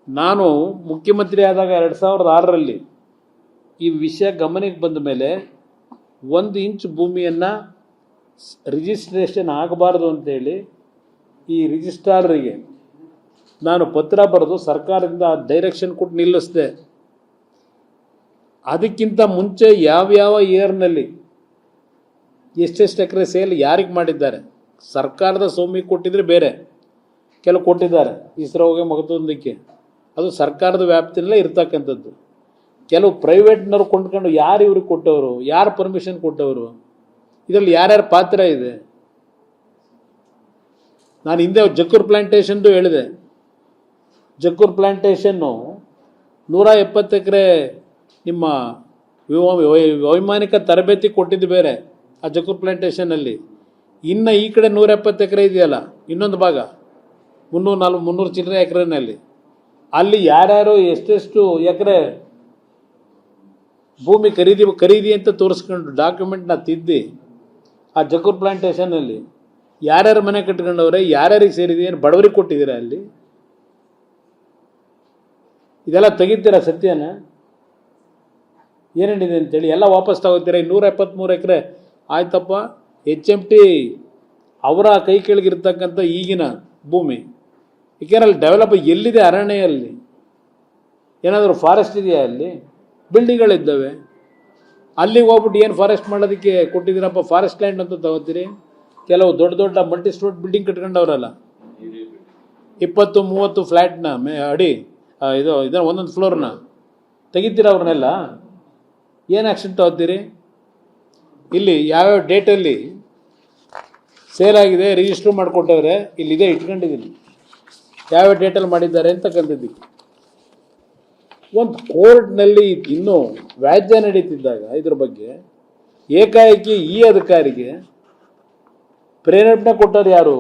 ನಾನು ಮುಖ್ಯಮಂತ್ರಿ ಆದಾಗ 2006ರಲ್ಲಿ ಈ ವಿಷಯ ಗಮನಕ್ಕೆ ಬಂದ ಮೇಲೆ 1 ಇಂಚ್ ಭೂಮಿಯನ್ನು ರಿಜಿಸ್ಟ್ರೇಷನ್ ಆಗಬಾರ್ದು ಅಂತೇಳಿ ಈ ರಿಜಿಸ್ಟ್ರಾರಿಗೆ ನಾನು ಪತ್ರ ಬರೆದು ಸರ್ಕಾರದಿಂದ ಡೈರೆಕ್ಷನ್ ಕೊಟ್ಟು ನಿಲ್ಲಿಸಿದೆ. ಅದಕ್ಕಿಂತ ಮುಂಚೆ ಯಾವ್ಯಾವ ಇಯರ್ನಲ್ಲಿ ಎಷ್ಟೆಷ್ಟು ಎಕರೆ ಸೇಲ್ ಯಾರಿಗೆ ಮಾಡಿದ್ದಾರೆ, ಸರ್ಕಾರದ ಸ್ವಾಮಿಗೆ ಕೊಟ್ಟಿದ್ರೆ ಬೇರೆ, ಕೆಲವು ಕೊಟ್ಟಿದ್ದಾರೆ ಇಸ್ರೋಗೆ ಮಗದೊಂದಕ್ಕೆ, ಅದು ಸರ್ಕಾರದ ವ್ಯಾಪ್ತಿಯಲ್ಲೇ ಇರ್ತಕ್ಕಂಥದ್ದು. ಕೆಲವು ಪ್ರೈವೇಟ್ನವ್ರು ಕೊಂಡ್ಕೊಂಡು ಯಾರು ಇವ್ರಿಗೆ ಕೊಟ್ಟವರು, ಯಾರು ಪರ್ಮಿಷನ್ ಕೊಟ್ಟವರು, ಇದರಲ್ಲಿ ಯಾರ್ಯಾರ ಪಾತ್ರ ಇದೆ. ನಾನು ಹಿಂದೆ ಜಕ್ಕೂರ್ ಪ್ಲಾಂಟೇಶನ್ದು ಹೇಳಿದೆ. ಜಕ್ಕೂರ್ ಪ್ಲಾಂಟೇಶನ್ನು 170 ಎಕರೆ ನಿಮ್ಮ ವೈಮಾನಿಕ ತರಬೇತಿ ಕೊಟ್ಟಿದ್ದು ಬೇರೆ ಆ ಜಕ್ಕೂರ್ ಪ್ಲಾಂಟೇಶನ್ನಲ್ಲಿ. ಇನ್ನು ಈ ಕಡೆ 170 ಎಕರೆ ಇದೆಯಲ್ಲ, ಇನ್ನೊಂದು ಭಾಗ 300 ಚಿಲ್ಲರೆ ಎಕರೆನಲ್ಲಿ, ಅಲ್ಲಿ ಯಾರ್ಯಾರು ಎಷ್ಟೆಷ್ಟು ಎಕರೆ ಭೂಮಿ ಖರೀದಿ ಅಂತ ತೋರಿಸ್ಕೊಂಡು ಡಾಕ್ಯುಮೆಂಟ್ನ ತಿದ್ದಿ ಆ ಜಕ್ಕೂರ್ ಪ್ಲಾಂಟೇಶನ್ನಲ್ಲಿ ಯಾರ್ಯಾರು ಮನೆ ಕಟ್ಕೊಂಡವ್ರೆ, ಯಾರ್ಯಾರಿಗೆ ಸೇರಿದೆ, ಏನು ಬಡವರಿಗೆ ಕೊಟ್ಟಿದ್ದೀರಾ ಅಲ್ಲಿ? ಇದೆಲ್ಲ ತೆಗಿತೀರಾ ಸತ್ಯನ? ಏನೇನಿದೆ ಅಂತೇಳಿ ಎಲ್ಲ ವಾಪಸ್ ತಗೋತೀರಾ. 173 ಎಕರೆ ಆಯ್ತಪ್ಪ, HMT ಅವರ ಕೈ ಕೆಳಗಿರ್ತಕ್ಕಂಥ ಈಗಿನ ಭೂಮಿ. ಏಕೆಂದ್ರೆ ಅಲ್ಲಿ ಡೆವಲಪ್ ಎಲ್ಲಿದೆ? ಅರಣ್ಯಲ್ಲಿ ಏನಾದರೂ ಫಾರೆಸ್ಟ್ ಇದೆಯಾ? ಅಲ್ಲಿ ಬಿಲ್ಡಿಂಗ್ಗಳಿದ್ದಾವೆ. ಅಲ್ಲಿಗೆ ಹೋಗ್ಬಿಟ್ಟು ಏನು ಫಾರೆಸ್ಟ್ ಮಾಡೋದಕ್ಕೆ ಕೊಟ್ಟಿದ್ದೀರಪ್ಪ? ಫಾರೆಸ್ಟ್ ಲ್ಯಾಂಡ್ ಅಂತ ತಗೋತೀರಿ. ಕೆಲವು ದೊಡ್ಡ ದೊಡ್ಡ ಮಲ್ಟಿ ಸ್ಟೋರ್ ಬಿಲ್ಡಿಂಗ್ ಕಟ್ಕೊಂಡವ್ರಲ್ಲ, 20-30 ಫ್ಲ್ಯಾಟ್ನ ಅಡಿ ಇದನ್ನು ಒಂದೊಂದು ಫ್ಲೋರ್ನ ತೆಗಿತೀರ. ಅವ್ರನ್ನೆಲ್ಲ ಏನು ಆ್ಯಕ್ಷನ್ ತಗೋತೀರಿ? ಇಲ್ಲಿ ಯಾವ್ಯಾವ ಡೇಟಲ್ಲಿ ಸೇಲ್ ಆಗಿದೆ ರಿಜಿಸ್ಟ್ರ್ ಮಾಡಿಕೊಟ್ಟವ್ರೆ, ಇಲ್ಲಿದೆ ಇಟ್ಕೊಂಡಿದ್ದೀನಿ, ಯಾವ್ಯಾವ ಡೇಟಲ್ಲಿ ಮಾಡಿದ್ದಾರೆ ಅಂತಕ್ಕಂಥದ್ದಕ್ಕೆ. ಒಂದು ಕೋರ್ಟ್ನಲ್ಲಿ ಇನ್ನೂ ವ್ಯಾಜ್ಯ ನಡೀತಿದ್ದಾಗ ಇದ್ರ ಬಗ್ಗೆ ಏಕಾಏಕಿ ಈ ಅಧಿಕಾರಿಗೆ ಪ್ರೇರೇಪಣೆ ಕೊಟ್ಟರು ಯಾರು?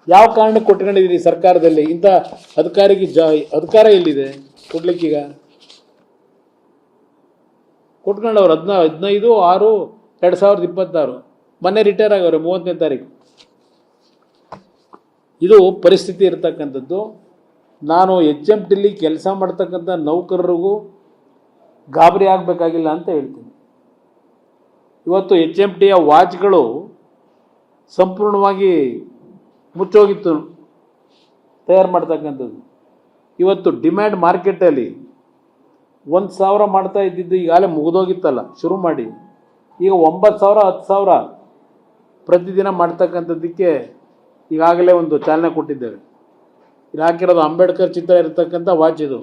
ಯಾವ ಕಾರಣಕ್ಕೆ ಕೊಟ್ಕೊಂಡಿದ್ದೀರಿ ಸರ್ಕಾರದಲ್ಲಿ? ಇಂಥ ಅಧಿಕಾರಿಗೆ ಅಧಿಕಾರ ಎಲ್ಲಿದೆ ಕೊಡ್ಲಿಕ್ಕೀಗ? ಕೊಟ್ಕೊಂಡವ್ರು 15/6/2026 ಮೊನ್ನೆ ರಿಟೈರ್ ಆಗವ್ರೆ 30ನೇ ತಾರೀಕು. ಇದು ಪರಿಸ್ಥಿತಿ ಇರತಕ್ಕಂಥದ್ದು. ನಾನು HMTಲಿ ಕೆಲಸ ಮಾಡ್ತಕ್ಕಂಥ ನೌಕರರಿಗೂ ಗಾಬರಿ ಆಗಬೇಕಾಗಿಲ್ಲ ಅಂತ ಹೇಳ್ತೀನಿ. ಇವತ್ತು HMTಯ ವಾಚ್ಗಳು ಸಂಪೂರ್ಣವಾಗಿ ಮುಚ್ಚೋಗಿತ್ತು ತಯಾರು ಮಾಡ್ತಕ್ಕಂಥದ್ದು. ಇವತ್ತು ಡಿಮ್ಯಾಂಡ್ ಮಾರ್ಕೆಟಲ್ಲಿ 1,000 ಮಾಡ್ತಾ ಇದ್ದಿದ್ದು ಈಗಾಗಲೇ ಮುಗಿದೋಗಿತ್ತಲ್ಲ, ಶುರು ಮಾಡಿ ಈಗ 9,000 10,000 ಪ್ರತಿದಿನ ಮಾಡ್ತಕ್ಕಂಥದ್ದಕ್ಕೆ ಈಗಾಗಲೇ ಒಂದು ಚಾಲನೆ ಕೊಟ್ಟಿದ್ದೇವೆ. ಇದು ಹಾಕಿರೋದು ಅಂಬೇಡ್ಕರ್ ಚಿತ್ರ ಇರತಕ್ಕಂಥ ವಾಚ್, ಇದು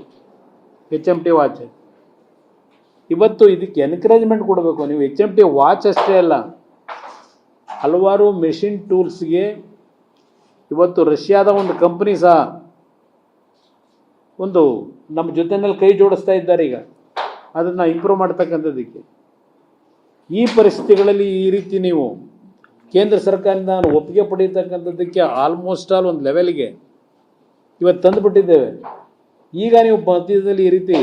HMT ವಾಚ್. ಇವತ್ತು ಇದಕ್ಕೆ ಎನ್ಕರೇಜ್ಮೆಂಟ್ ಕೊಡಬೇಕು. ನೀವು HMT ವಾಚ್ ಅಷ್ಟೇ ಅಲ್ಲ, ಹಲವಾರು ಮೆಷಿನ್ ಟೂಲ್ಸ್ಗೆ ಇವತ್ತು ರಷ್ಯಾದ ಒಂದು ಕಂಪ್ನಿ ಸಹ ಒಂದು ನಮ್ಮ ಜೊತೆಯಲ್ಲಿ ಕೈ ಜೋಡಿಸ್ತಾ ಇದ್ದಾರೆ ಈಗ, ಅದನ್ನು ಇಂಪ್ರೂವ್ ಮಾಡ್ತಕ್ಕಂಥದ್ದಕ್ಕೆ. ಈ ಪರಿಸ್ಥಿತಿಗಳಲ್ಲಿ ಈ ರೀತಿ ನೀವು ಕೇಂದ್ರ ಸರ್ಕಾರದಿಂದ ಒಪ್ಪಿಗೆ ಪಡೀತಕ್ಕಂಥದ್ದಕ್ಕೆ ಆಲ್ಮೋಸ್ಟ್ ಆಲ್ ಒಂದು ಲೆವೆಲ್ಗೆ ಇವತ್ತು ತಂದುಬಿಟ್ಟಿದ್ದೇವೆ. ಈಗ ನೀವು ಮಧ್ಯದಲ್ಲಿ ಈ ರೀತಿ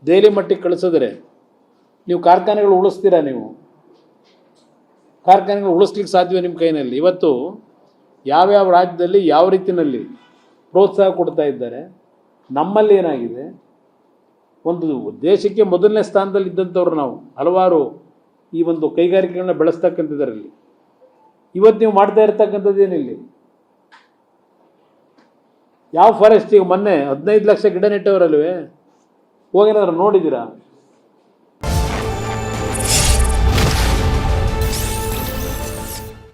ದೆಹಲಿ ಮಟ್ಟಿಗೆ ಕಳಿಸಿದ್ರೆ ನೀವು ಕಾರ್ಖಾನೆಗಳು ಉಳಿಸ್ತೀರಾ? ನೀವು ಕಾರ್ಖಾನೆಗಳು ಉಳಿಸ್ಲಿಕ್ಕೆ ಸಾಧ್ಯವೇ ನಿಮ್ಮ ಕೈನಲ್ಲಿ? ಇವತ್ತು ಯಾವ್ಯಾವ ರಾಜ್ಯದಲ್ಲಿ ಯಾವ ರೀತಿಯಲ್ಲಿ ಪ್ರೋತ್ಸಾಹ ಕೊಡ್ತಾ ಇದ್ದಾರೆ. ನಮ್ಮಲ್ಲಿ ಏನಾಗಿದೆ, ಒಂದು ದೇಶಕ್ಕೆ ಮೊದಲನೇ ಸ್ಥಾನದಲ್ಲಿ ಇದ್ದಂಥವ್ರು ನಾವು ಹಲವಾರು ಈ ಒಂದು ಕೈಗಾರಿಕೆಗಳನ್ನ ಬೆಳೆಸ್ತಕ್ಕಂಥದ್ರಲ್ಲಿ. ಇವತ್ತು ನೀವು ಮಾಡ್ತಾ ಇರ್ತಕ್ಕಂಥದ್ದು ಏನಿಲ್ಲಿ? ಯಾವ ಫಾರೆಸ್ಟ್? ಈಗ ಮೊನ್ನೆ 15 ಲಕ್ಷ ಗಿಡ ನೆಟ್ಟವರಲ್ವೇ, ಹೋಗೇನಾದ್ರು ನೋಡಿದ್ದೀರಾ?